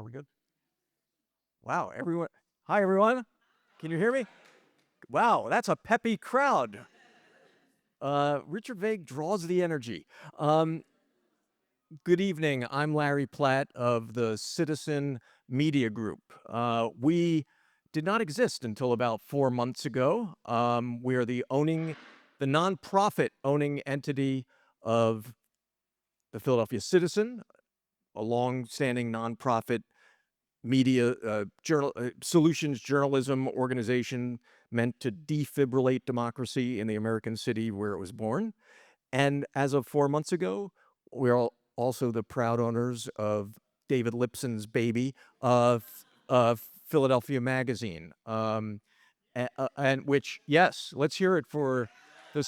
Are we good? Wow, everyone. Hi, everyone. Can you hear me? Wow, that's a peppy crowd. Richard Vague draws the energy. Um, Good evening. I'm Larry Platt of the Citizen Media Group. We did not exist until about 4 months ago. We are the nonprofit owning entity of the Philadelphia Citizen, a long-standing nonprofit media solutions journalism organization meant to defibrillate democracy in the American city where it was born. And as of 4 months ago, we're also the proud owners of David Lipson's baby, Philadelphia Magazine, and which, yes, let's hear it for the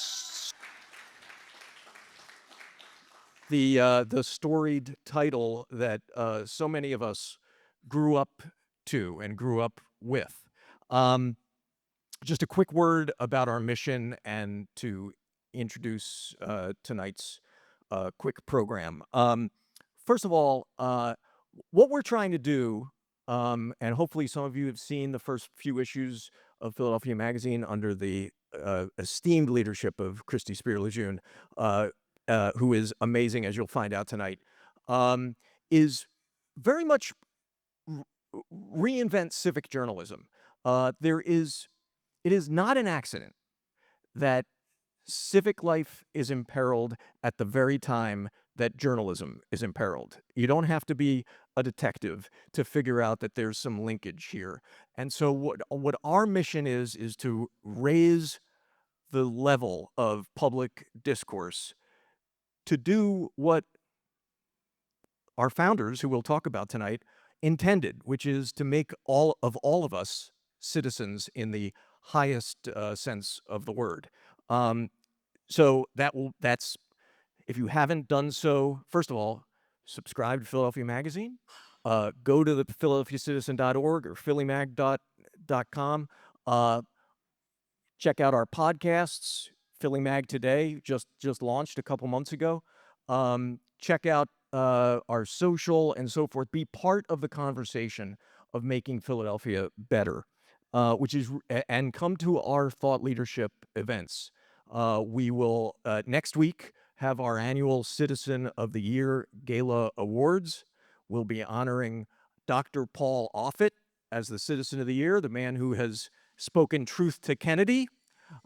the storied title that so many of us grew up to and grew up with. Um, just a quick word about our mission and to introduce tonight's quick program. First of all, what we're trying to do, and hopefully some of you have seen the first few issues of Philadelphia Magazine under the esteemed leadership of Christine Speer Lejeune, who is amazing, as you'll find out tonight, is very much reinvent civic journalism. It is not an accident that civic life is imperiled at the very time that journalism is imperiled. You don't have to be a detective to figure out that there's some linkage here. And so what our mission is to raise the level of public discourse to do what our founders, who we'll talk about tonight, intended, which is to make all of us citizens in the highest sense of the word. So that's if you haven't done so, first of all, subscribe to Philadelphia Magazine. Go to the philadelphiacitizen.org or phillymag.com. Check out our podcasts. Philly Mag Today just launched a couple months ago. Check out our social and so forth. Be part of the conversation of making Philadelphia better, and come to our thought leadership events. We will next week have our annual Citizen of the Year Gala Awards. We'll be honoring Dr. Paul Offit as the Citizen of the Year, the man who has spoken truth to Kennedy,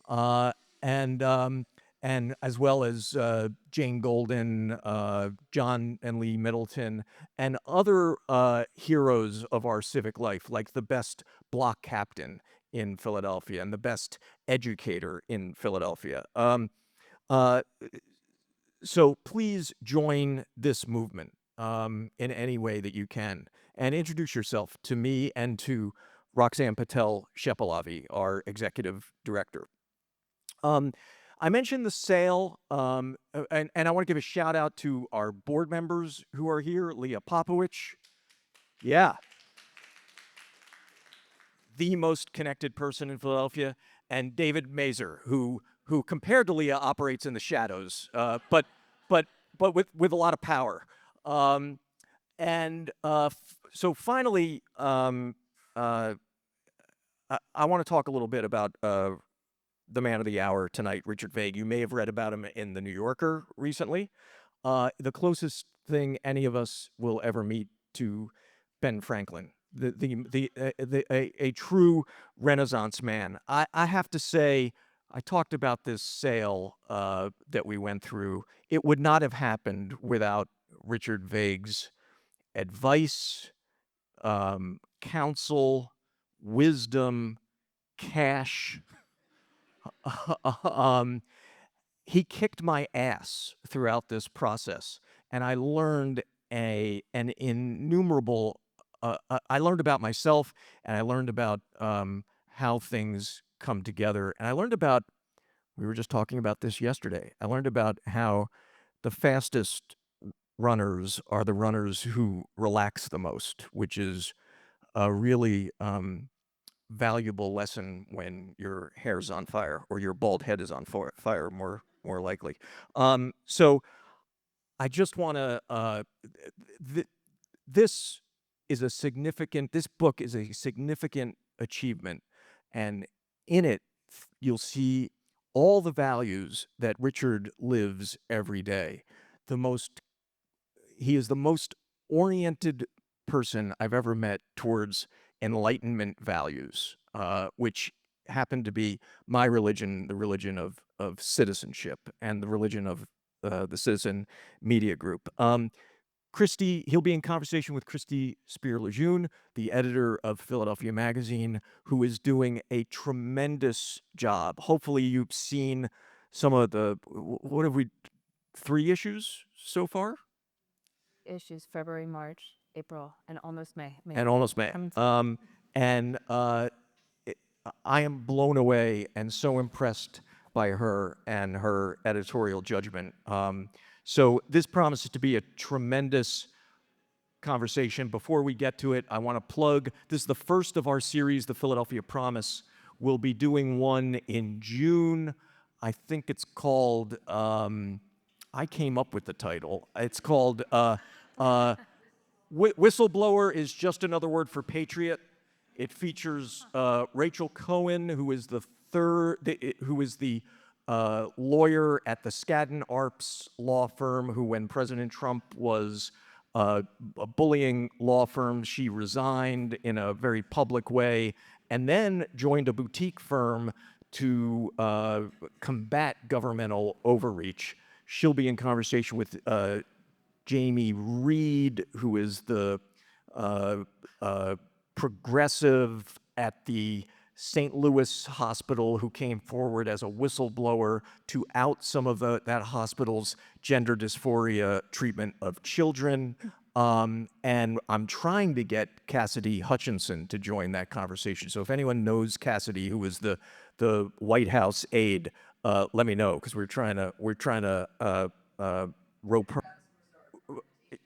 uh, and as well as Jane Golden, John and Lee Middleton, and other heroes of our civic life, like the best block captain in Philadelphia and the best educator in Philadelphia. Uh, so please join this movement in any way that you can, and introduce yourself to me and to Roxanne Patel Shepelavi, our executive director. I mentioned the sale, and I want to give a shout out to our board members who are here. Leah Popowich, yeah, the most connected person in Philadelphia, and David Mazer, who compared to Leah operates in the shadows, but with a lot of power. So finally, I want to talk a little bit about the man of the hour tonight, Richard Vague. You may have read about him in The New Yorker recently. The closest thing any of us will ever meet to Ben Franklin, a true Renaissance man. I have to say, I talked about this sale that we went through. It would not have happened without Richard Vague's advice, counsel, wisdom, cash. He kicked my ass throughout this process, and I learned an innumerable. I learned about myself, and I learned about how things come together, and I learned about. We were just talking about this yesterday. I learned about how the fastest runners are the runners who relax the most, which is a really valuable lesson when your hair's on fire or your bald head is on fire, more likely. So I just want to this is a significant, this book is a significant achievement. And in it, you'll see all the values that Richard lives every day. The most, he is the most oriented person I've ever met towards Enlightenment values, which happen to be my religion, the religion of citizenship, and the religion of the Citizen Media Group. He'll be in conversation with Christine Speer Lejeune, the editor of Philadelphia Magazine, who is doing a tremendous job. Hopefully, you've seen some of the, what have we, 3 issues so far? Issues February, March, April, and almost May. And almost May. Coming soon. And I am blown away and so impressed by her and her editorial judgment. So this promises to be a tremendous conversation. Before we get to it, I want to plug, this is the first of our series, The Philadelphia Promise. We'll be doing one in June. I think it's called, I came up with the title. It's called Whistleblower is Just Another Word for Patriot. It features Rachel Cohen, who is the lawyer at the Skadden Arps law firm, who, when President Trump was a bullying law firm, she resigned in a very public way, and then joined a boutique firm to combat governmental overreach. She'll be in conversation with Jamie Reed, who is the progressive at the St. Louis hospital who came forward as a whistleblower to out some of that hospital's gender dysphoria treatment of children. And I'm trying to get Cassidy Hutchinson to join that conversation. So if anyone knows Cassidy, who is the White House aide, let me know, because we're trying to rope her.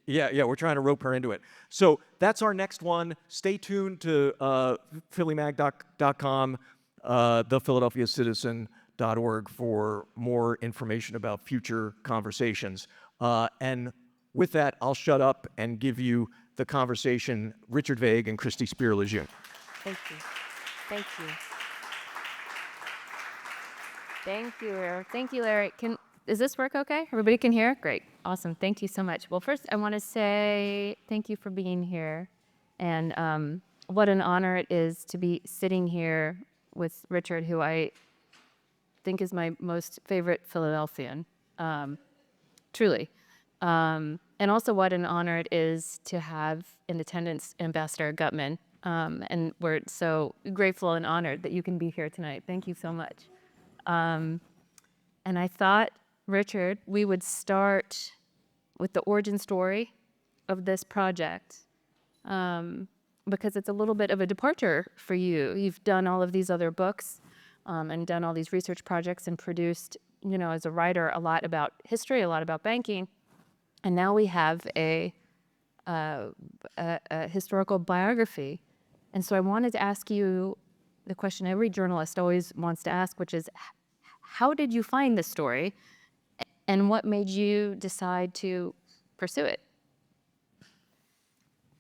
Yeah, we're trying to rope her into it. So that's our next one. Stay tuned to phillymag.com, thephiladelphiacitizen.org for more information about future conversations. And with that, I'll shut up and give you the conversation, Richard Vague and Christine Speer Lejeune. Thank you. Thank you. Thank you, Eric. Thank you, Larry. Does this work okay? Everybody can hear? Great. Awesome. Thank you so much. Well, first, I want to say thank you for being here. And what an honor it is to be sitting here with Richard, who I think is my most favorite Philadelphian, truly. And also what an honor it is to have in attendance Ambassador Gutman. And we're so grateful and honored that you can be here tonight. Thank you so much. And I thought, Richard, we would start with the origin story of this project, because it's a little bit of a departure for you. You've done all of these other books and done all these research projects and produced, as a writer, a lot about history, a lot about banking. And now we have a historical biography. And so I wanted to ask you the question every journalist always wants to ask, which is, how did you find this story? And what made you decide to pursue it?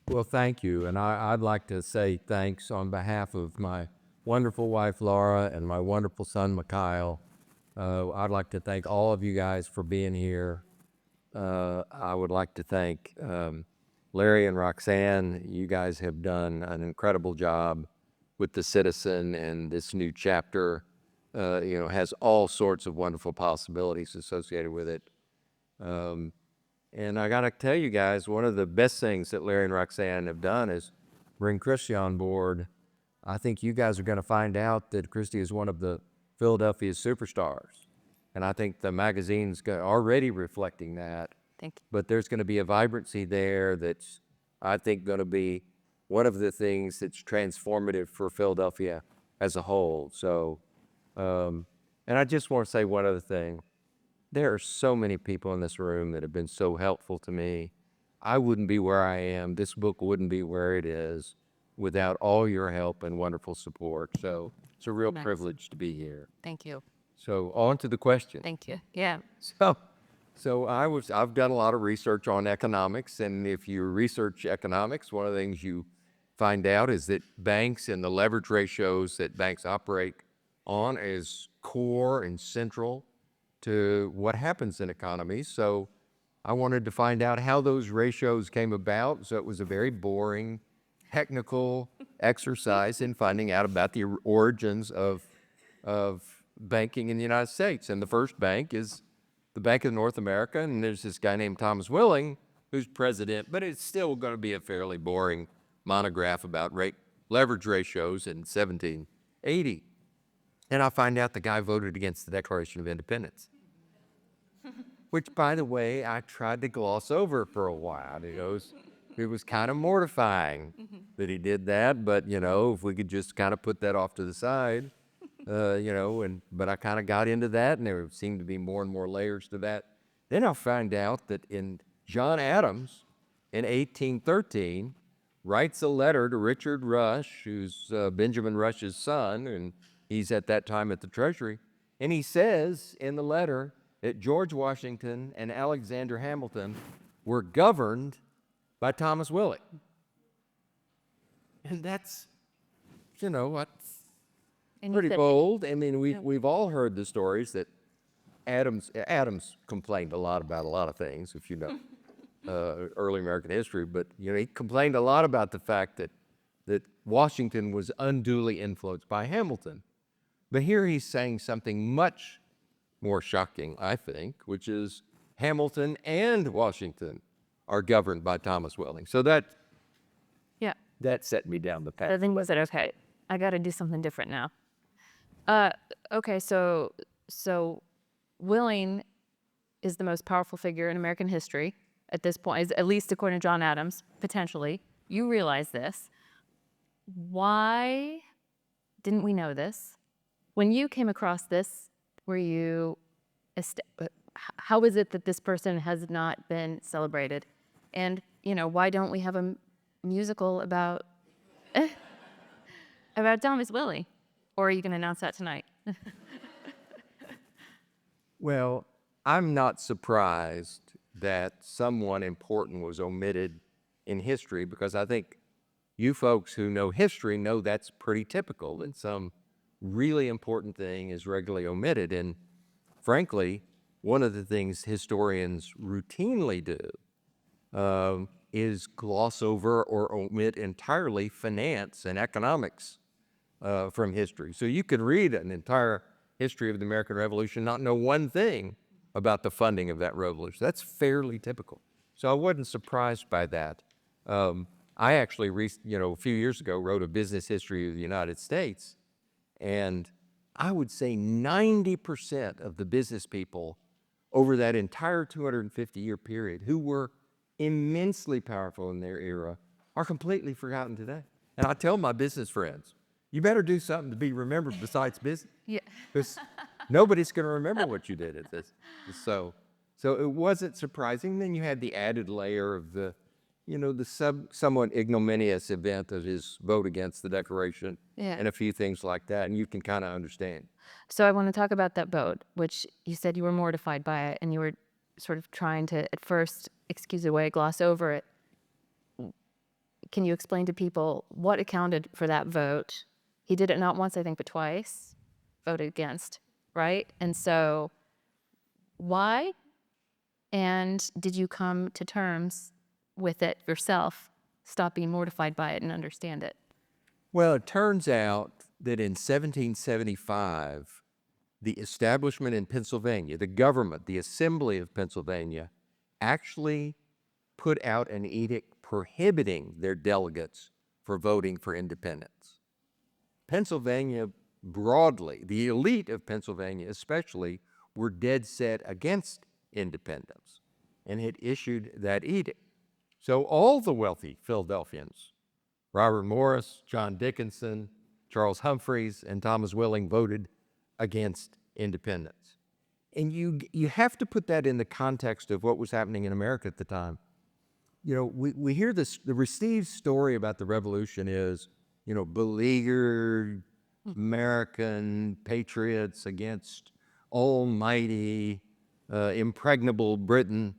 Well, thank you. And I'd like to say thanks on behalf of my wonderful wife, Laura, and my wonderful son, Mikhail. I'd like to thank all of you guys for being here. I would like to thank Larry and Roxanne. You guys have done an incredible job with the Citizen, and this new chapter has all sorts of wonderful possibilities associated with it. And I got to tell you guys, one of the best things that Larry and Roxanne have done is bring Christy on board. I think you guys are going to find out that Christy is one of the Philadelphia's superstars. And I think the magazine's already reflecting that. Thank you. But there's going to be a vibrancy there that's, I think, going to be one of the things that's transformative for Philadelphia as a whole. So, and I just want to say one other thing. There are so many people in this room that have been so helpful to me. I wouldn't be where I am. This book wouldn't be where it is without all your help and wonderful support. So it's a real Nice. privilege to be here. Thank you. So on to the question. Thank you. Yeah. So So I've done a lot of research on economics, and if you research economics, one of the things you find out is that banks and the leverage ratios that banks operate on is core and central to what happens in economies. So I wanted to find out how those ratios came about. So it was a very boring, technical exercise in finding out about the origins of banking in the United States. And the first bank is the Bank of North America, and there's this guy named Thomas Willing who's president, but it's still going to be a fairly boring monograph about leverage ratios in 1780. And I find out the guy voted against the Declaration of Independence, which, by the way, I tried to gloss over for a while. It was kind of mortifying that he did that, but, if we could just kind of put that off to the side, but I kind of got into that, and there seemed to be more and more layers to that. Then I find out that John Adams, in 1813, writes a letter to Richard Rush, who's Benjamin Rush's son, and he's at that time at the Treasury. And he says in the letter that George Washington and Alexander Hamilton were governed by Thomas Willing. And that's, what's And you pretty said- bold. I mean, we've all heard the stories that Adams complained a lot about a lot of things, if you know early American history. But he complained a lot about the fact that Washington was unduly influenced by Hamilton. But here he's saying something much more shocking, I think, which is Hamilton and Washington are governed by Thomas Willing. So Yeah. that set me down the I path. think was it okay? I got to do something different now. Okay, so Willing is the most powerful figure in American history at this point, at least according to John Adams, potentially. You realize this. Why didn't we know this? When you came across this, were you, how is it that this person has not been celebrated? And, why don't we have a musical about Thomas Willing? Or are you going to announce that tonight? Well, I'm not surprised that someone important was omitted in history, because I think you folks who know history know that's pretty typical, that some really important thing is regularly omitted. And frankly, one of the things historians routinely do is gloss over or omit entirely finance and economics from history. So you could read an entire history of the American Revolution, not know one thing about the funding of that revolution. That's fairly typical. So I wasn't surprised by that. I actually, a few years ago, wrote a business history of the United States, and I would say 90% of the business people over that entire 250-year period who were immensely powerful in their era are completely forgotten today. And I tell my business friends, you better do something to be remembered besides business. Yeah. Because nobody's going to remember what you did at this. So it wasn't surprising. Then you had the added layer of the somewhat ignominious event of his vote against the Declaration, Yeah. and a few things like that, and you can kind of understand. So I want to talk about that vote, which you said you were mortified by it, and you were sort of trying to, at first, excuse away, gloss over it. Can you explain to people what accounted for that vote? He did it not once, I think, but twice, voted against, right? And so why? And did you come to terms with it yourself, stop being mortified by it and understand it? Well, it turns out that in 1775, the establishment in Pennsylvania, the government, the Assembly of Pennsylvania, actually put out an edict prohibiting their delegates for voting for independence. Pennsylvania broadly, the elite of Pennsylvania especially, were dead set against independence and had issued that edict. So all the wealthy Philadelphians, Robert Morris, John Dickinson, Charles Humphreys, and Thomas Willing, voted against independence. And you have to put that in the context of what was happening in America at the time. We hear this, the received story about the Revolution is, beleaguered American patriots against almighty impregnable Britain.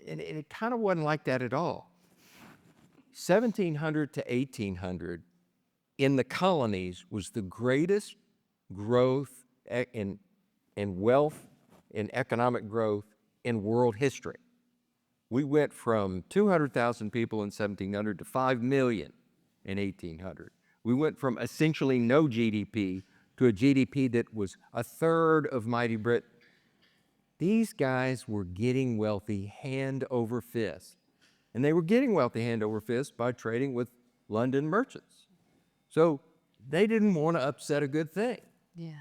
And it kind of wasn't like that at all. 1700 to 1800 in the colonies was the greatest growth in wealth, in economic growth in world history. We went from 200,000 people in 1700 to 5 million in 1800. We went from essentially no GDP to a GDP that was a third of mighty Britain. These guys were getting wealthy hand over fist. And they were getting wealthy hand over fist by trading with London merchants. So they didn't want to upset a good thing. Yeah.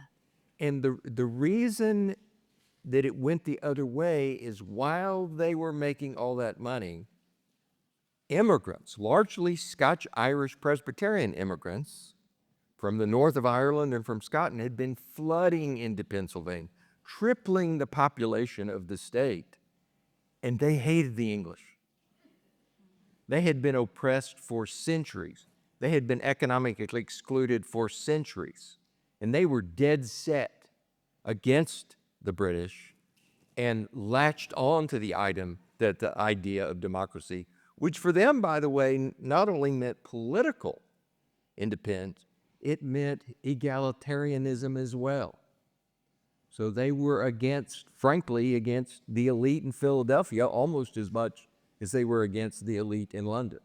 And the reason that it went the other way is while they were making all that money, immigrants, largely Scotch-Irish Presbyterian immigrants from the north of Ireland and from Scotland, had been flooding into Pennsylvania, tripling the population of the state. And they hated the English. They had been oppressed for centuries. They had been economically excluded for centuries. And they were dead set against the British and latched on to the idea of democracy, which for them, by the way, not only meant political independence, it meant egalitarianism as well. So they were frankly, against the elite in Philadelphia almost as much as they were against the elite in London.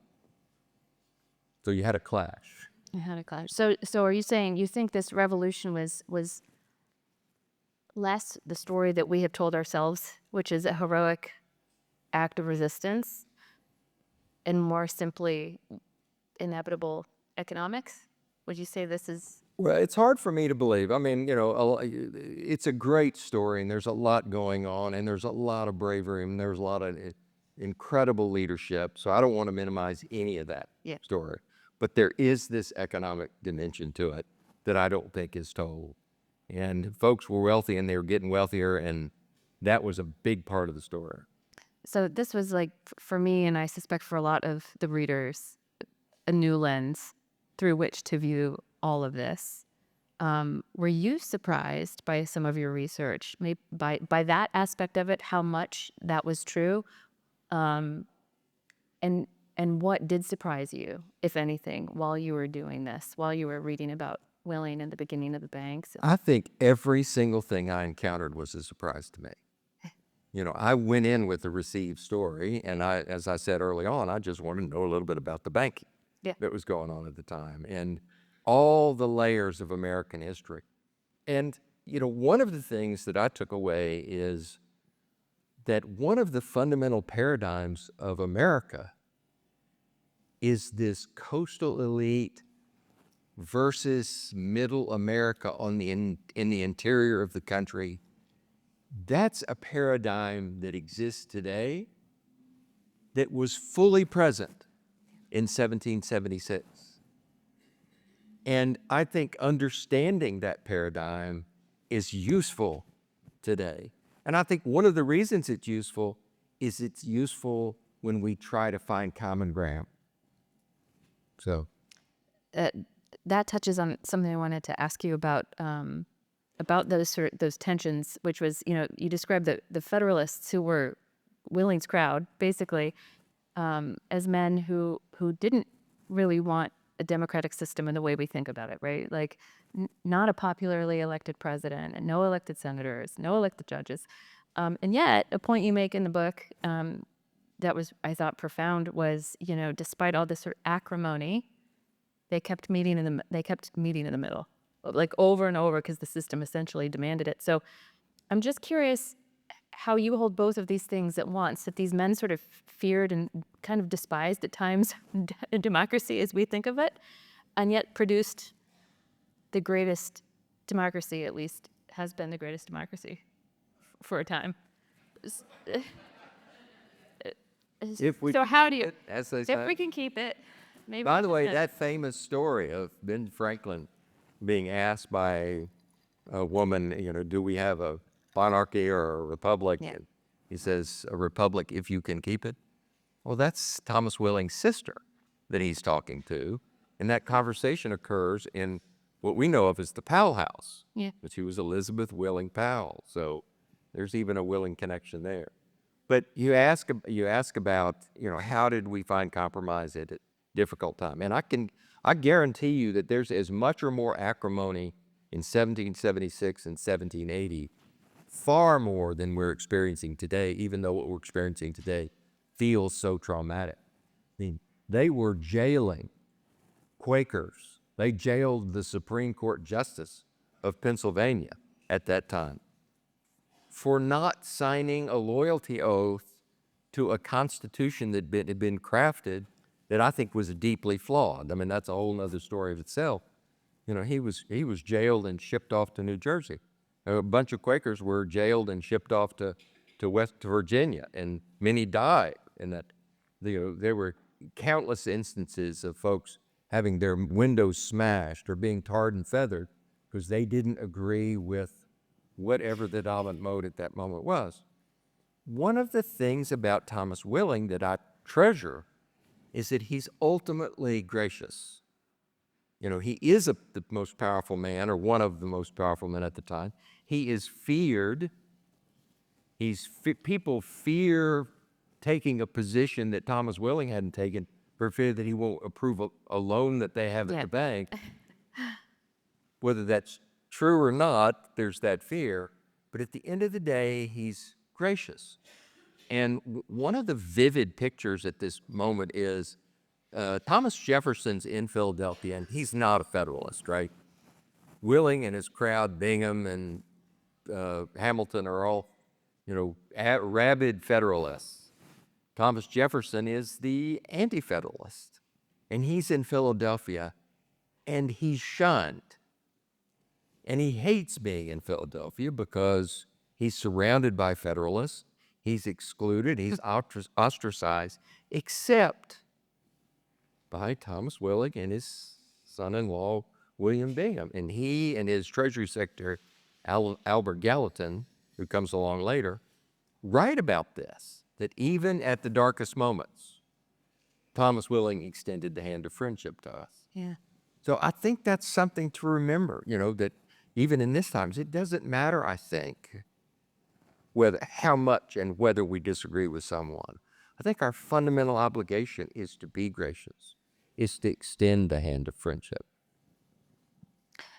So you had a clash. You had a clash. So are you saying you think this revolution was less the story that we have told ourselves, which is a heroic act of resistance, and more simply inevitable economics? Would you say this is? Well, it's hard for me to believe. I mean, it's a great story, and there's a lot going on, and there's a lot of bravery, and there's a lot of incredible leadership. So I don't want to minimize any of that story. But there is this economic dimension to it that I don't think is told. And folks were wealthy, and they were getting wealthier, and that was a big part of the story. So this was like, for me, and I suspect for a lot of the readers, a new lens through which to view all of this. Were you surprised by some of your research, maybe by that aspect of it, how much that was true? And what did surprise you, if anything, while you were doing this, while you were reading about Willing and the beginning of the banks? I think every single thing I encountered was a surprise to me. I went in with a received story, and as I said early on, I just wanted to know a little bit about the banking that was going on at the time and all the layers of American history. And, one of the things that I took away is that one of the fundamental paradigms of America is this coastal elite versus middle America in the interior of the country. That's a paradigm that exists today that was fully present in 1776. And I think understanding that paradigm is useful today. And I think one of the reasons it's useful is it's useful when we try to find common ground. So that touches on something I wanted to ask you about those tensions, which was, you described the Federalists, who were Willing's crowd, basically, as men who didn't really want a democratic system in the way we think about it, right? Like, not a popularly elected president, and no elected senators, no elected judges. And yet, a point you make in the book that was, I thought, profound was, despite all this sort of acrimony, they kept meeting in the middle, like over and over, because the system essentially demanded it. So I'm just curious how you hold both of these things at once, that these men sort of feared and kind of despised at times democracy as we think of it, and yet produced the greatest democracy, at least has been the greatest democracy for a time. So how do you, as they if say. we can keep it, maybe. By the way, that famous story of Ben Franklin being asked by a woman, do we have a monarchy or a republic? Yeah. And he says, a republic if you can keep it. Well, that's Thomas Willing's sister that he's talking to. And that conversation occurs in what we know of as the Powell House. Yeah. But she was Elizabeth Willing Powell. So There's even a Willing connection there. But you ask about, how did we find compromise at a difficult time? And I guarantee you that there's as much or more acrimony in 1776 and 1780, far more than we're experiencing today, even though what we're experiencing today feels so traumatic. I mean, they were jailing Quakers. They jailed the Supreme Court Justice of Pennsylvania at that time for not signing a loyalty oath to a constitution that had been crafted that I think was deeply flawed. I mean, that's a whole other story of itself. He was jailed and shipped off to New Jersey. A bunch of Quakers were jailed and shipped off to West Virginia, and many died. And that, there were countless instances of folks having their windows smashed or being tarred and feathered because they didn't agree with whatever the dominant mode at that moment was. One of the things about Thomas Willing that I treasure is that he's ultimately gracious. He is the most powerful man, or one of the most powerful men at the time. He is feared. People fear taking a position that Thomas Willing hadn't taken for fear that he won't approve a loan that they have at the bank. Whether that's true or not, there's that fear. But at the end of the day, he's gracious. And one of the vivid pictures at this moment is Thomas Jefferson's in Philadelphia, and he's not a Federalist, right? Willing and his crowd, Bingham and Hamilton, are all, rabid Federalists. Thomas Jefferson is the anti-Federalist, and he's in Philadelphia, and he's shunned. And he hates being in Philadelphia because he's surrounded by Federalists. He's excluded. He's ostracized, except by Thomas Willing and his son-in-law, William Bingham. And he and his Treasury Secretary, Albert Gallatin, who comes along later, write about this, that even at the darkest moments, Thomas Willing extended the hand of friendship to us. Yeah. So I think that's something to remember, that even in this times, it doesn't matter, I think, how much and whether we disagree with someone. I think our fundamental obligation is to be gracious, is to extend the hand of friendship.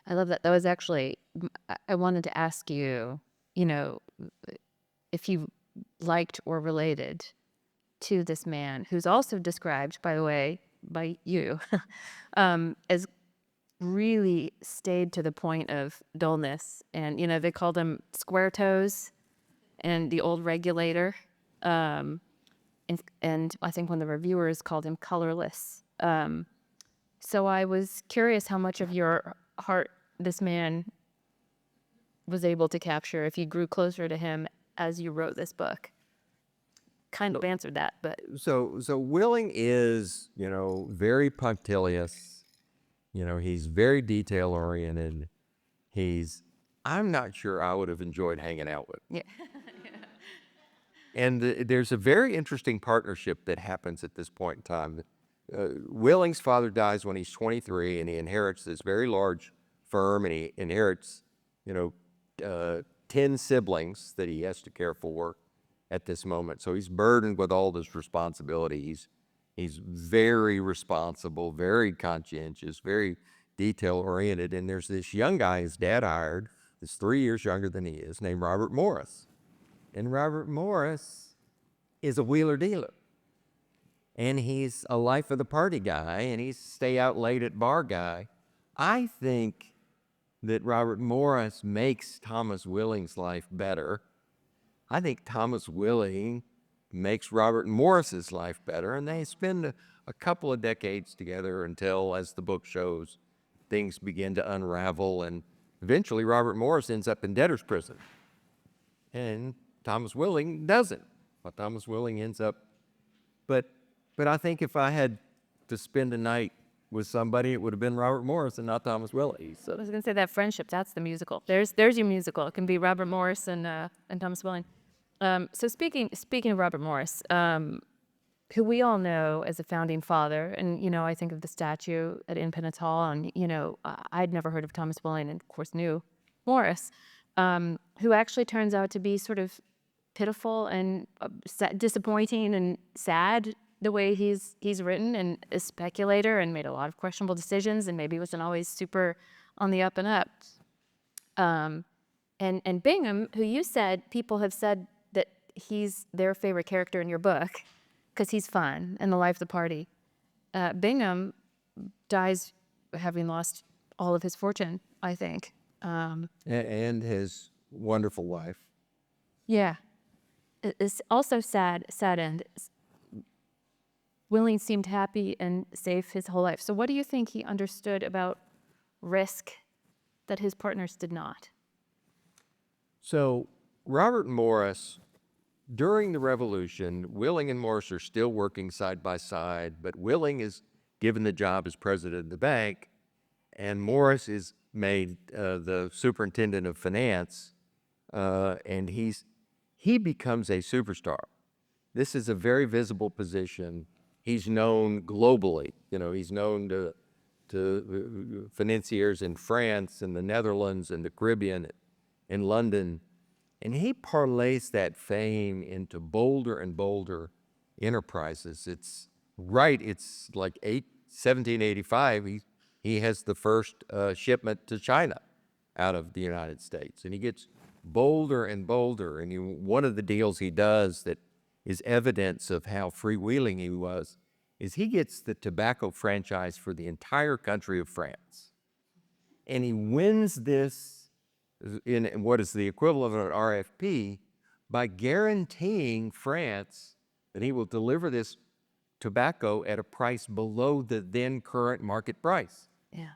I love that. That was actually, I wanted to ask you, if you liked or related to this man who's also described, by the way, by you, as really stayed to the point of dullness. And, they called him Square Toes and the old regulator. And I think one of the reviewers called him colorless. So I was curious how much of your heart this man was able to capture if you grew closer to him as you wrote this book. Kind of answered that, but. So Willing is, very punctilious. He's very detail-oriented. I'm not sure I would have enjoyed hanging out with. Yeah. And there's a very interesting partnership that happens at this point in time. Willing's father dies when he's 23, and he inherits this very large firm, and he inherits, 10 siblings that he has to care for at this moment. So he's burdened with all this responsibility. He's very responsible, very conscientious, very detail-oriented. And there's this young guy his dad hired, that's 3 years younger than he is, named Robert Morris. And Robert Morris is a wheeler dealer. And he's a life of the party guy, and he's stay out late at bar guy. I think that Robert Morris makes Thomas Willing's life better. I think Thomas Willing makes Robert Morris's life better, and they spend a couple of decades together until, as the book shows, things begin to unravel, and eventually Robert Morris ends up in debtor's prison. And Thomas Willing doesn't. Well, Thomas Willing ends up, but I think if I had to spend a night with somebody, it would have been Robert Morris and not Thomas Willing. I was going to say that friendship, that's the musical. There's your musical. It can be Robert Morris and Thomas Willing. So speaking of Robert Morris, who we all know as a founding father, and, I think of the statue at Independence Hall, and, I'd never heard of Thomas Willing and, of course, knew Morris. who actually turns out to be sort of pitiful and disappointing and sad the way he's written, and a speculator and made a lot of questionable decisions, and maybe wasn't always super on the up and up. And Bingham, who you said people have said that he's their favorite character in your book because he's fun and the life of the party. Bingham dies having lost all of his fortune, I think. And his wonderful wife. Yeah. It's also sad end. Willing seemed happy and safe his whole life. So what do you think he understood about risk that his partners did not? So Robert Morris, during the Revolution, Willing and Morris are still working side by side, but Willing is given the job as president of the bank, and Morris is made the superintendent of finance, and he becomes a superstar. This is a very visible position. He's known globally. He's known to financiers in France and the Netherlands and the Caribbean, in London, and he parlays that fame into bolder and bolder enterprises. It's like 1785, he has the first shipment to China out of the United States, and he gets bolder and bolder. And one of the deals he does that is evidence of how freewheeling he was is he gets the tobacco franchise for the entire country of France. And he wins this in what is the equivalent of an RFP by guaranteeing France that he will deliver this tobacco at a price below the then current market price. Yeah.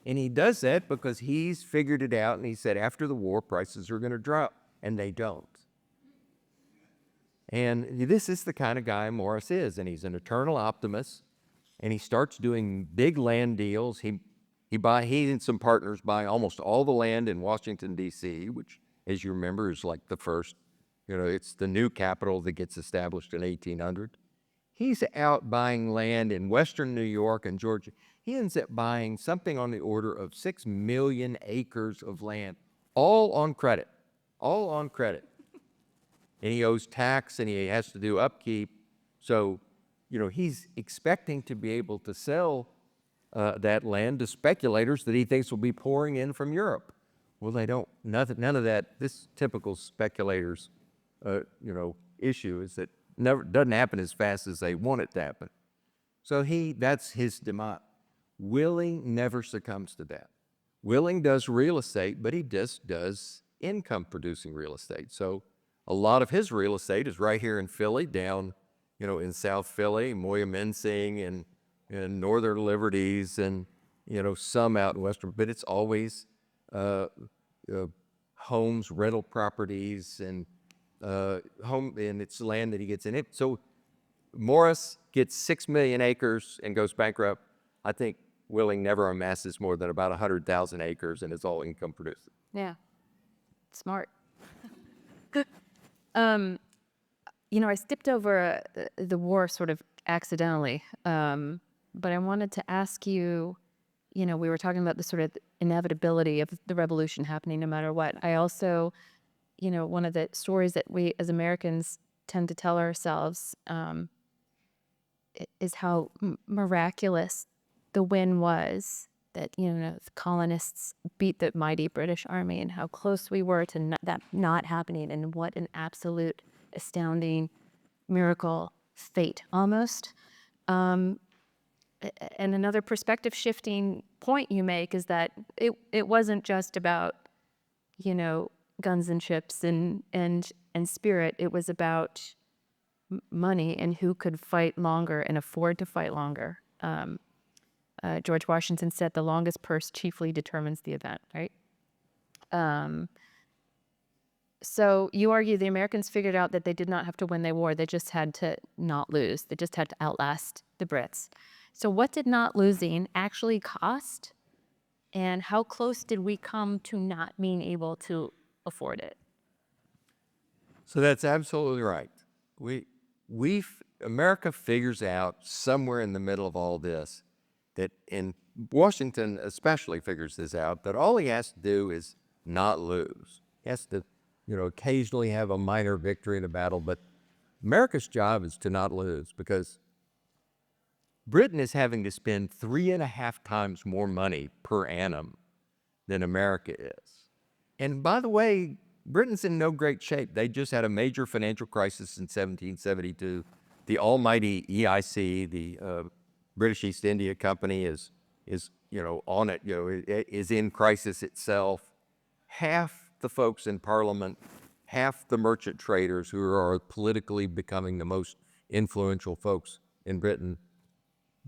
And he does that because he's figured it out, and he said after the war prices are going to drop, and they don't. And this is the kind of guy Morris is, and he's an eternal optimist, and he starts doing big land deals. He and some partners buy almost all the land in Washington, D.C., which, as you remember, is like the first, it's the new capital that gets established in 1800. He's out buying land in western New York and Georgia. He ends up buying something on the order of 6 million acres of land, all on credit. And he owes tax, and he has to do upkeep. So, he's expecting to be able to sell that land to speculators that he thinks will be pouring in from Europe. Well, they don't. None of that. This typical speculators, issue is that doesn't happen as fast as they want it to happen. So that's his demise. Willing never succumbs to that. Willing does real estate, but he just does income-producing real estate. So a lot of his real estate is right here in Philly, down, in South Philly, Moyamensing and Northern Liberties, and, some out in Western, but it's always homes, rental properties, and and it's land that he gets in it. So Morris gets 6 million acres and goes bankrupt. I think Willing never amasses more than about 100,000 acres, and it's all income producing. Yeah. Smart. I skipped over the war sort of accidentally, but I wanted to ask you, we were talking about the sort of inevitability of the revolution happening no matter what. I also, one of the stories that we as Americans tend to tell ourselves is how miraculous the win was, that, the colonists beat the mighty British Army, and how close we were to that not happening, and what an absolute astounding miracle fate almost. And another perspective shifting point you make is that it wasn't just about, guns and ships and spirit. It was about money and who could fight longer and afford to fight longer. George Washington said the longest purse chiefly determines the event, right? So you argue the Americans figured out that they did not have to win the war. They just had to not lose. They just had to outlast the Brits. So what did not losing actually cost? And how close did we come to not being able to afford it? So that's absolutely right. America figures out somewhere in the middle of all this, that in Washington especially figures this out, that all he has to do is not lose. He has to, occasionally have a minor victory in a battle, but America's job is to not lose, because Britain is having to spend 3.5 times more money per annum than America is. And by the way, Britain's in no great shape. They just had a major financial crisis in 1772. The almighty EIC, the British East India Company, is on it. It is in crisis itself. Half the folks in Parliament, half the merchant traders who are politically becoming the most influential folks in Britain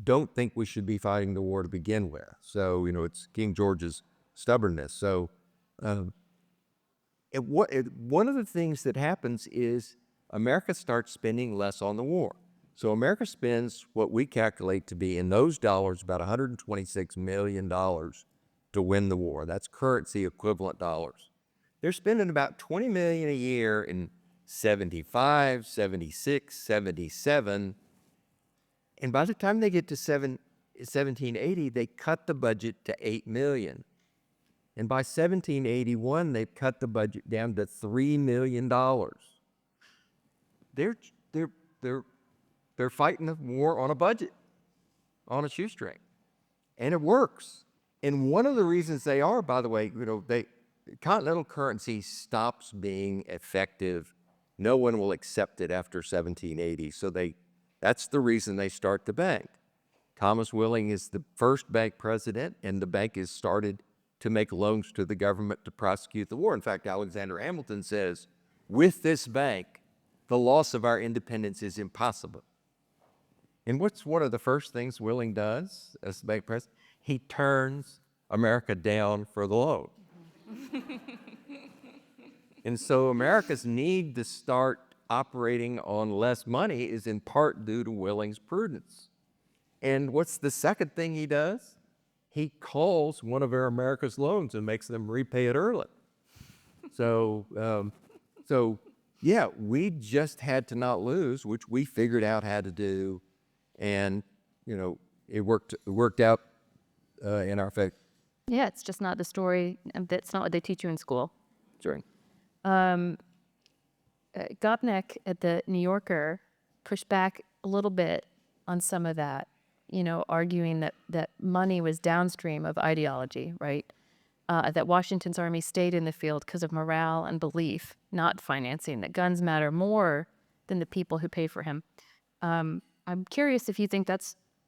don't think we should be fighting the war to begin with. So, it's King George's stubbornness. So, one of the things that happens is America starts spending less on the war. So America spends what we calculate to be, in those dollars, about $126 million to win the war. That's currency equivalent dollars. They're spending about $20 million a year in 75, 76, 77. And by the time they get to 1780, they cut the budget to $8 million. And by 1781, they've cut the budget down to $3 million. They're fighting the war on a budget, on a shoestring, and it works. And one of the reasons they are, by the way, continental currency stops being effective. No one will accept it after 1780. So that's the reason they start the bank. Thomas Willing is the first bank president, and the bank is started to make loans to the government to prosecute the war. In fact, Alexander Hamilton says, with this bank, the loss of our independence is impossible. And what's one of the first things Willing does as the bank president? He turns America down for the loan. And so America's need to start operating on less money is in part due to Willing's prudence. And what's the second thing he does? He calls one of America's loans and makes them repay it early. So yeah, we just had to not lose, which we figured out how to do, and it worked out in our favor. Yeah, it's just not the story. That's not what they teach you in school. Sure. Gopnik at the New Yorker pushed back a little bit on some of that, arguing that money was downstream of ideology, right? That Washington's army stayed in the field because of morale and belief, not financing, that guns matter more than the people who pay for him. I'm curious if you think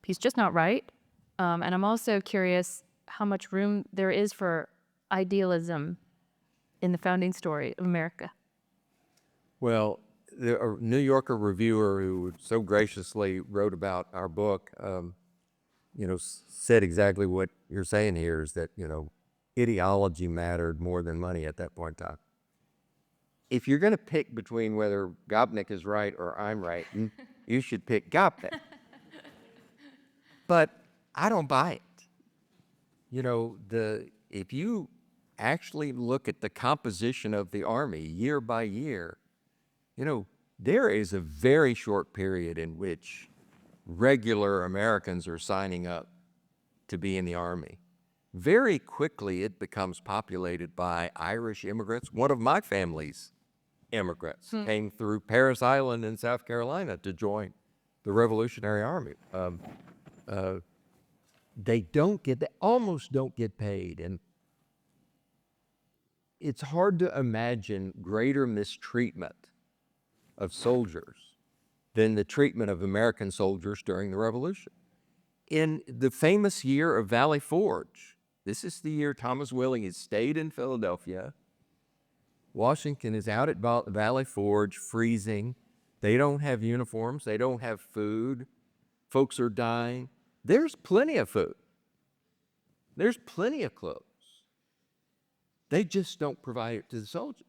he's just not right. And I'm also curious how much room there is for idealism in the founding story of America. Well, the New Yorker reviewer who so graciously wrote about our book, said exactly what you're saying here, is that, ideology mattered more than money at that point in time. If you're going to pick between whether Gopnik is right or I'm right, you should pick Gopnik. But I don't buy it. If you actually look at the composition of the army year by year, there is a very short period in which regular Americans are signing up to be in the army. Very quickly, it becomes populated by Irish immigrants. One of my family's immigrants came through Parris Island in South Carolina to join the Revolutionary Army. They almost don't get paid. And it's hard to imagine greater mistreatment of soldiers than the treatment of American soldiers during the Revolution. In the famous year of Valley Forge, this is the year Thomas Willing has stayed in Philadelphia. Washington is out at Valley Forge, freezing. They don't have uniforms. They don't have food. Folks are dying. There's plenty of food. There's plenty of clothes. They just don't provide it to the soldiers.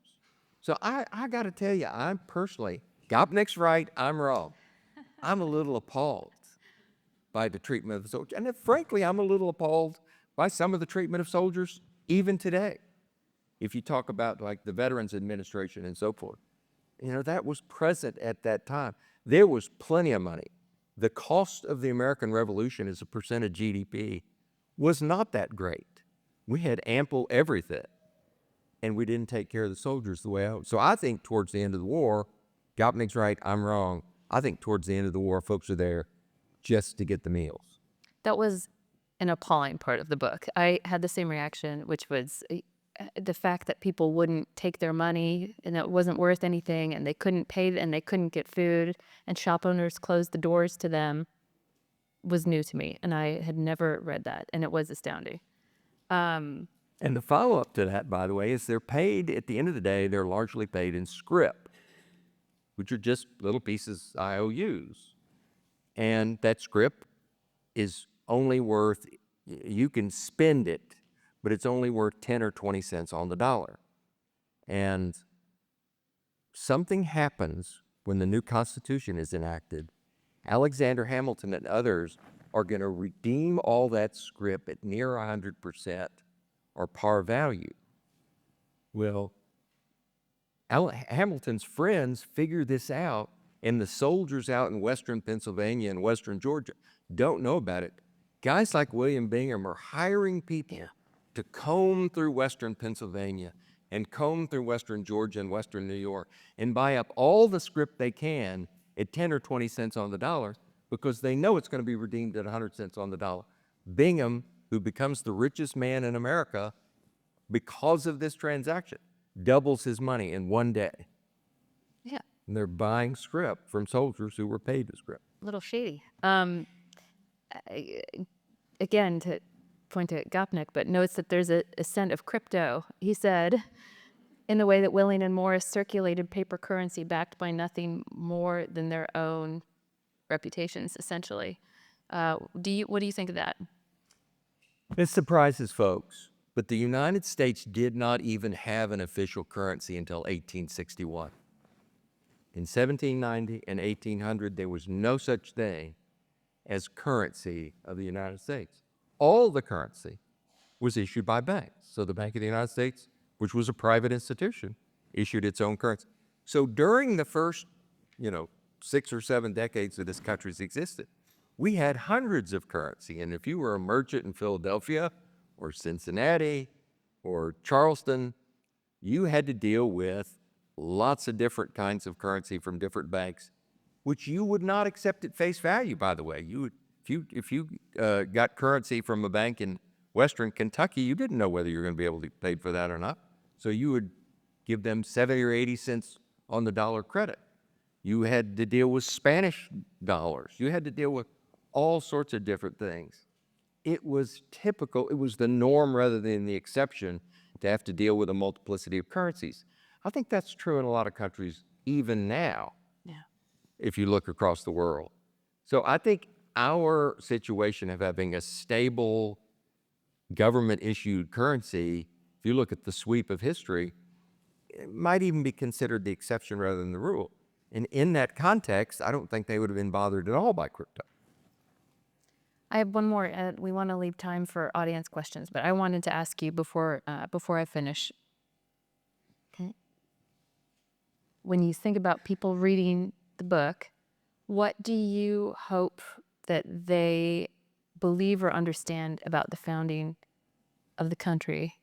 So I got to tell you, I'm personally, Gopnik's right, I'm wrong. I'm a little appalled by the treatment of the soldiers. And frankly, I'm a little appalled by some of the treatment of soldiers even today. If you talk about like the Veterans Administration and so forth, that was present at that time. There was plenty of money. The cost of the American Revolution as a percent of GDP was not that great. We had ample everything. and we didn't take care of the soldiers the way I. So I think towards the end of the war, Gopnik's right, I'm wrong. I think towards the end of the war, folks are there just to get the meals. That was an appalling part of the book. I had the same reaction, which was the fact that people wouldn't take their money and it wasn't worth anything and they couldn't pay and they couldn't get food and shop owners closed the doors to them was new to me. And I had never read that, and it was astounding. And the follow-up to that, by the way, is they're paid, at the end of the day, they're largely paid in scrip, which are just little pieces IOUs. And that scrip is only worth, you can spend it, but it's only worth 10 or 20 cents on the dollar. And something happens when the new Constitution is enacted. Alexander Hamilton and others are going to redeem all that scrip at near 100% or par value. Well, Hamilton's friends figure this out, and the soldiers out in western Pennsylvania and western Georgia don't know about it. Guys like William Bingham are hiring people to comb through western Pennsylvania and comb through western Georgia and western New York and buy up all the scrip they can at 10 or 20 cents on the dollar, because they know it's going to be redeemed at 100 cents on the dollar. Bingham, who becomes the richest man in America because of this transaction, doubles his money in one day. Yeah. And they're buying scrip from soldiers who were paid the scrip. A little shady. Again, to point to Gopnik, but notes that there's a scent of crypto. He said, in the way that Willing and Morris circulated paper currency backed by nothing more than their own reputations, essentially. What do you think of that? It surprises folks, but the United States did not even have an official currency until 1861. In 1790 and 1800, there was no such thing as currency of the United States. All the currency was issued by banks. So the Bank of the United States, which was a private institution, issued its own currency. So during the first, 6 or 7 decades that this country's existed, we had hundreds of currency. And if you were a merchant in Philadelphia or Cincinnati or Charleston, you had to deal with lots of different kinds of currency from different banks, which you would not accept at face value, by the way. If you got currency from a bank in Western Kentucky, you didn't know whether you were going to be able to get paid for that or not. So you would give them 70 or 80 cents on the dollar credit. You had to deal with Spanish dollars. You had to deal with all sorts of different things. It was typical, it was the norm rather than the exception to have to deal with a multiplicity of currencies. I think that's true in a lot of countries even now, if you look across the world. So I think our situation of having a stable government-issued currency, if you look at the sweep of history, it might even be considered the exception rather than the rule. And in that context, I don't think they would have been bothered at all by crypto. I have one more. We want to leave time for audience questions, but I wanted to ask you before I finish. Okay. When you think about people reading the book, what do you hope that they believe or understand about the founding of the country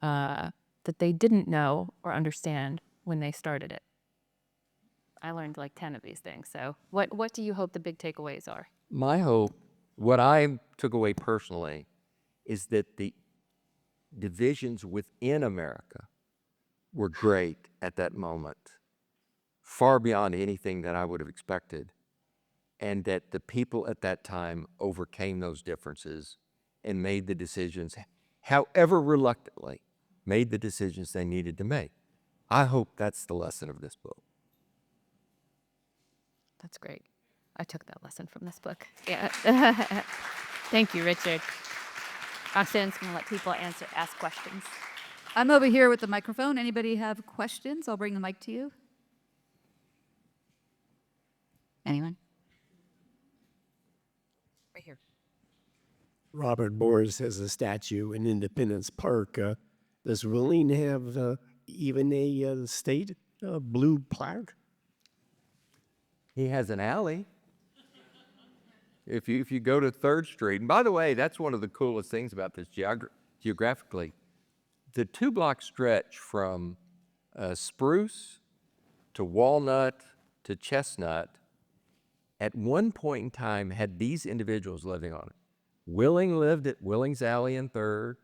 that they didn't know or understand when they started it? I learned like 10 of these things. So what do you hope the big takeaways are? My hope, what I took away personally, is that the divisions within America were great at that moment, far beyond anything that I would have expected, and that the people at that time overcame those differences and made the decisions, however reluctantly, made the decisions they needed to make. I hope that's the lesson of this book. That's great. I took that lesson from this book. Yeah. Thank you, Richard. Roxanne's going to let people ask questions. I'm over here with the microphone. Anybody have questions? I'll bring the mic to you. Anyone? Right here. Robert Morris has a statue in Independence Park. Does Willing have even a state blue plaque? He has an alley. If you go to 3rd Street, and by the way, that's one of the coolest things about this geographically. the 2-block stretch from Spruce to Walnut to Chestnut at one point in time had these individuals living on it. Willing lived at Willing's Alley in 3rd.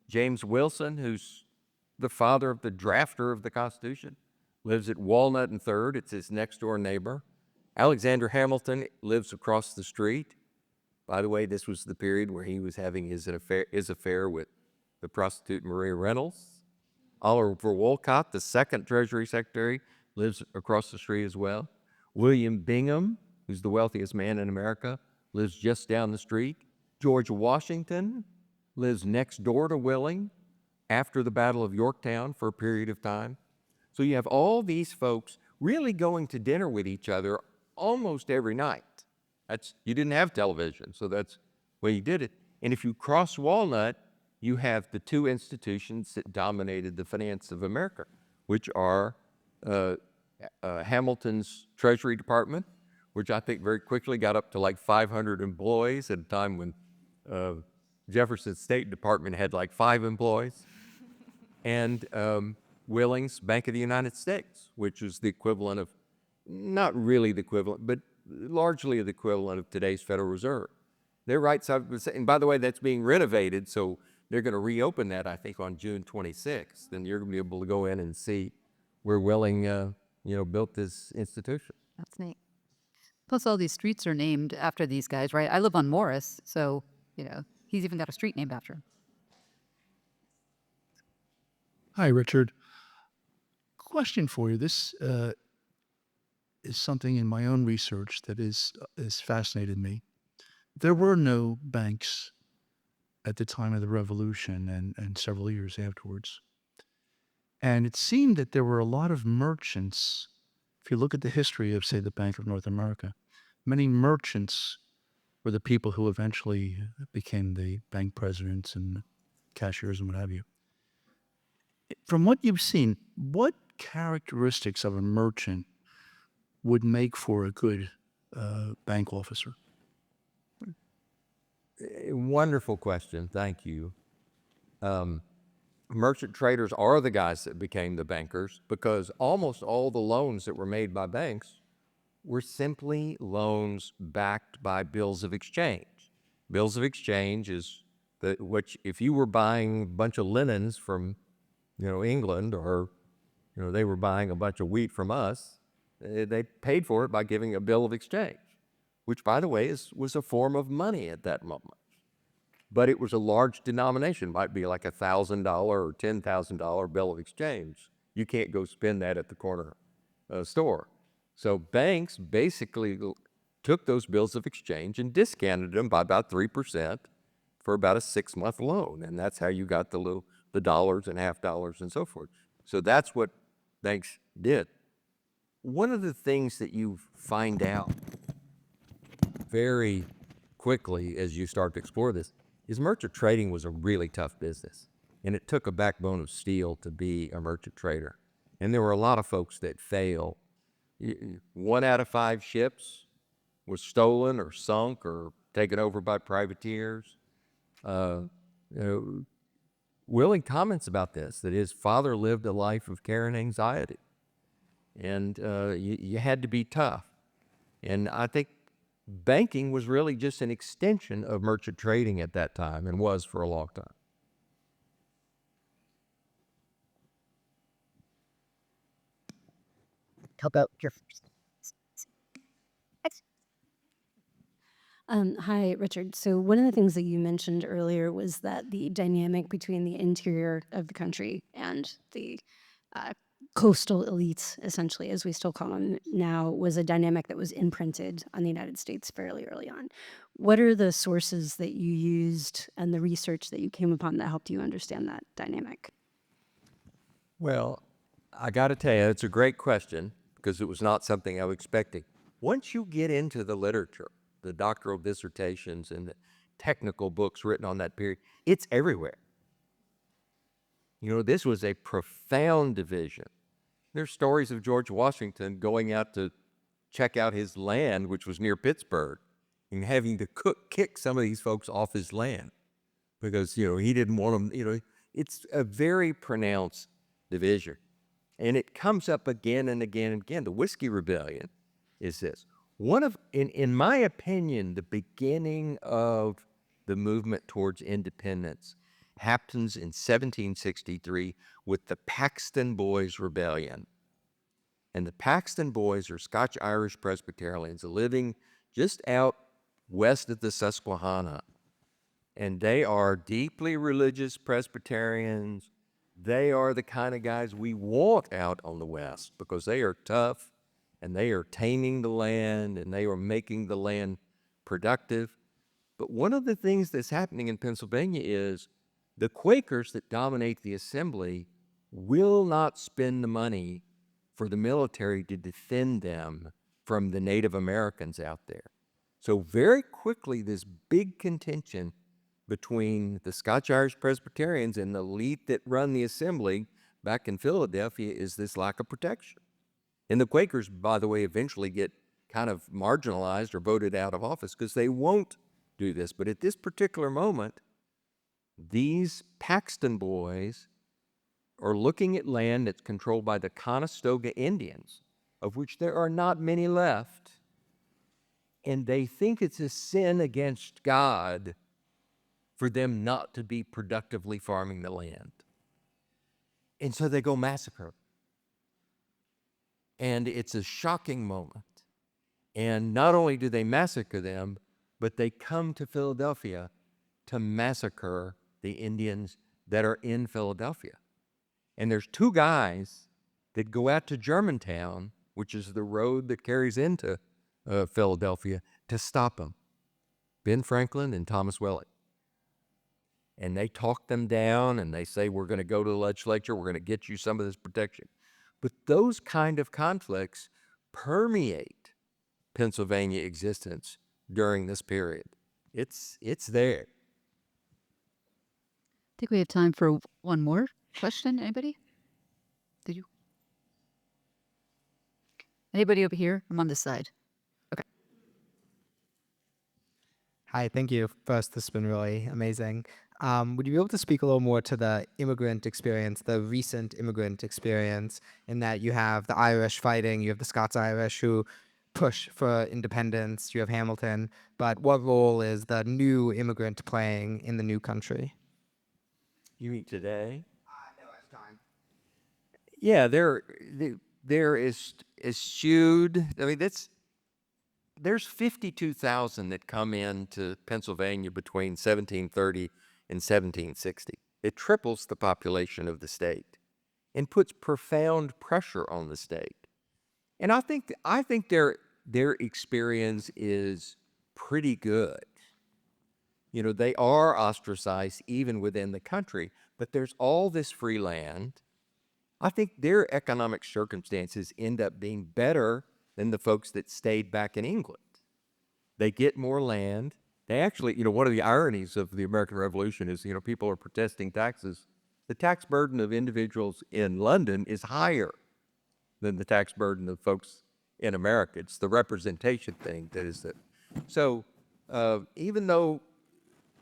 James Wilson, who's the father of the drafter of the Constitution, lives at Walnut and 3rd. It's his next door neighbor. Alexander Hamilton lives across the street. By the way, this was the period where he was having his affair with the prostitute Maria Reynolds. Oliver Wolcott, the second Treasury Secretary, lives across the street as well. William Bingham, who's the wealthiest man in America, lives just down the street. George Washington lives next door to Willing after the Battle of Yorktown for a period of time. So you have all these folks really going to dinner with each other almost every night. You didn't have television, so that's where you did it. And if you cross Walnut, you have the two institutions that dominated the finance of America, which are Hamilton's Treasury Department, which I think very quickly got up to like 500 employees at a time when Jefferson's State Department had like 5 employees, and Willing's Bank of the United States, which was the equivalent of, not really the equivalent, but largely the equivalent of today's Federal Reserve. They're right side of the same. And by the way, that's being renovated, so they're going to reopen that, I think, on June 26th. And you're going to be able to go in and see where Willing, built this institution. That's neat. Plus, all these streets are named after these guys, right? I live on Morris, so, he's even got a street named after him. Hi, Richard. Question for you. This is something in my own research that is fascinated me. There were no banks at the time of the Revolution and several years afterwards. And it seemed that there were a lot of merchants. If you look at the history of, say, the Bank of North America, many merchants were the people who eventually became the bank presidents and cashiers and what have you. From what you've seen, what characteristics of a merchant would make for a good bank officer? Wonderful question. Thank you. Merchant traders are the guys that became the bankers because almost all the loans that were made by banks were simply loans backed by bills of exchange. Bills of exchange is which if you were buying a bunch of linens from, England, or, they were buying a bunch of wheat from us, they paid for it by giving a bill of exchange, which, by the way, was a form of money at that moment. But it was a large denomination, might be like $1,000 or $10,000 bill of exchange. You can't go spend that at the corner store. So banks basically took those bills of exchange and discounted them by about 3% for about a 6-month loan. And that's how you got the dollars and half dollars and so forth. So that's what banks did. One of the things that you find out very quickly as you start to explore this is merchant trading was a really tough business. And it took a backbone of steel to be a merchant trader. And there were a lot of folks that failed. 1 out of 5 ships was stolen or sunk or taken over by privateers. Willing comments about this, that his father lived a life of care and anxiety. And you had to be tough. And I think banking was really just an extension of merchant trading at that time and was for a long time. How about your first? Hi, Richard. So one of the things that you mentioned earlier was that the dynamic between the interior of the country and the coastal elites, essentially, as we still call them now, was a dynamic that was imprinted on the United States fairly early on. What are the sources that you used and the research that you came upon that helped you understand that dynamic? Well, I got to tell you, it's a great question because it was not something I was expecting. Once you get into the literature, the doctoral dissertations and the technical books written on that period, it's everywhere. This was a profound division. There's stories of George Washington going out to check out his land, which was near Pittsburgh, and having to kick some of these folks off his land because, he didn't want them, it's a very pronounced division. And it comes up again and again and again. The Whiskey Rebellion is this. In my opinion, the beginning of the movement towards independence happens in 1763 with the Paxton Boys Rebellion. And the Paxton Boys are Scotch-Irish Presbyterians living just out west of the Susquehanna. And they are deeply religious Presbyterians. They are the kind of guys we want out on the West because they are tough and they are taming the land and they are making the land productive. But one of the things that's happening in Pennsylvania is the Quakers that dominate the assembly will not spend the money for the military to defend them from the Native Americans out there. So very quickly, this big contention between the Scotch-Irish Presbyterians and the elite that run the assembly back in Philadelphia is this lack of protection. And the Quakers, by the way, eventually get kind of marginalized or voted out of office because they won't do this. But at this particular moment, these Paxton boys are looking at land that's controlled by the Conestoga Indians, of which there are not many left, and they think it's a sin against God for them not to be productively farming the land. And so they go massacre. And it's a shocking moment. And not only do they massacre them, but they come to Philadelphia to massacre the Indians that are in Philadelphia. And there's two guys that go out to Germantown, which is the road that carries into Philadelphia, to stop them. Ben Franklin and Thomas Welling. And they talk them down and they say, we're going to go to the legislature, we're going to get you some of this protection. But those kind of conflicts permeate Pennsylvania existence during this period. It's there. I think we have time for one more question. Anybody? Did you? Anybody over here? I'm on this side. Okay. Hi, thank you. First, this has been really amazing. Would you be able to speak a little more to the immigrant experience, the recent immigrant experience, in that you have the Irish fighting, you have the Scots-Irish who push for independence, you have Hamilton, but what role is the new immigrant playing in the new country? You mean today? No, it's time. Yeah, there is eschewed. I mean, there's 52,000 that come into Pennsylvania between 1730 and 1760. It triples the population of the state and puts profound pressure on the state. And I think their experience is pretty good. You know, they are ostracized even within the country, but there's all this free land. I think their economic circumstances end up being better than the folks that stayed back in England. They get more land. They actually, you know, one of the ironies of the American Revolution is, you know, people are protesting taxes. The tax burden of individuals in London is higher than the tax burden of folks in America. It's the representation thing that is it. So even though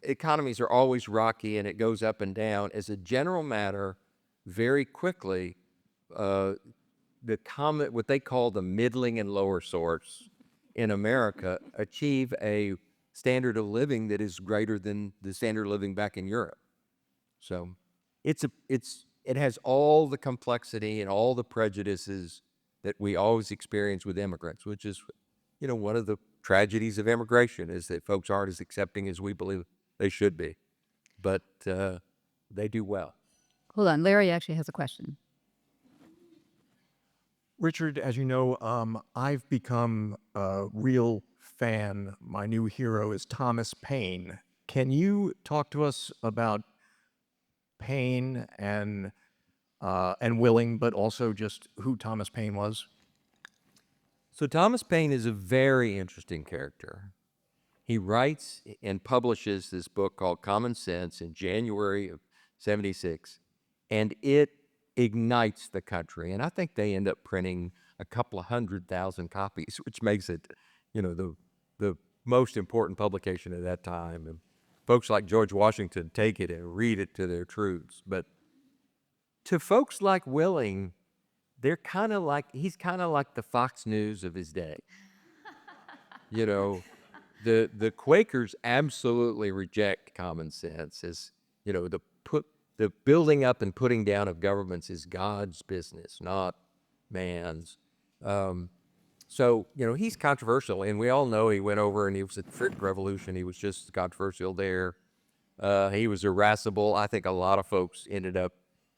economies are always rocky and it goes up and down, as a general matter, very quickly, what they call the middling and lower sorts in America achieve a standard of living that is greater than the standard of living back in Europe. So it has all the complexity and all the prejudices that we always experience with immigrants, which is, you know, one of the tragedies of immigration is that folks aren't as accepting as we believe they should be. But they do well. Hold on. Larry actually has a question. Richard, as you know, I've become a real fan. My new hero is Thomas Paine. Can you talk to us about Paine and Willing, but also just who Thomas Paine was? So Thomas Paine is a very interesting character. He writes and publishes this book called Common Sense in January of 76, and it ignites the country. And I think they end up printing a couple of 100,000 copies, which makes it, you know, the most important publication at that time. folks like George Washington take it and read it to their troops. But to folks like Willing, he's kind of like the Fox News of his day. You know, the Quakers absolutely reject common sense as, the building up and putting down of governments is God's business, not man's. So, he's controversial, and we all know he went over and he was at the Frick Revolution. He was just controversial there. He was irascible. I think a lot of folks ended up,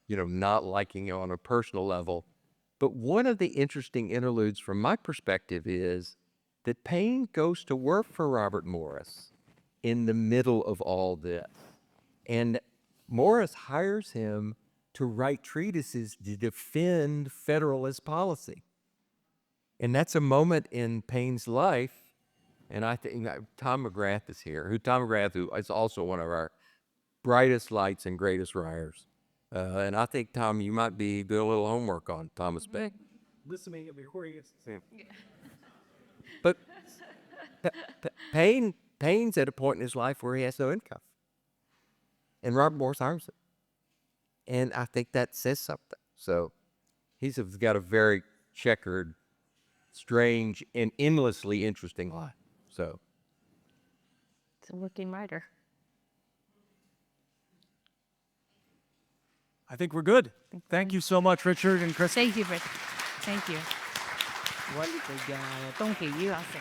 not liking him on a personal level. But one of the interesting interludes from my perspective is that Paine goes to work for Robert Morris in the middle of all this. And Morris hires him to write treatises to defend Federalist policy. And that's a moment in Paine's life. And I think Tom McGrath is here, who is also one of our brightest lights and greatest writers. And I think, Tom, you might do a little homework on Thomas Paine. Listening before he gets to But Paine's at a point in his life where he has no income. And Robert Morris hires him. And I think that says something. So he's got a very checkered, strange, and endlessly interesting life. So It's a working writer. I think we're good. Thank you so much, Richard and Chris. Thank you, Rich. Thank you. Wonderful, guy. Thank you. You also.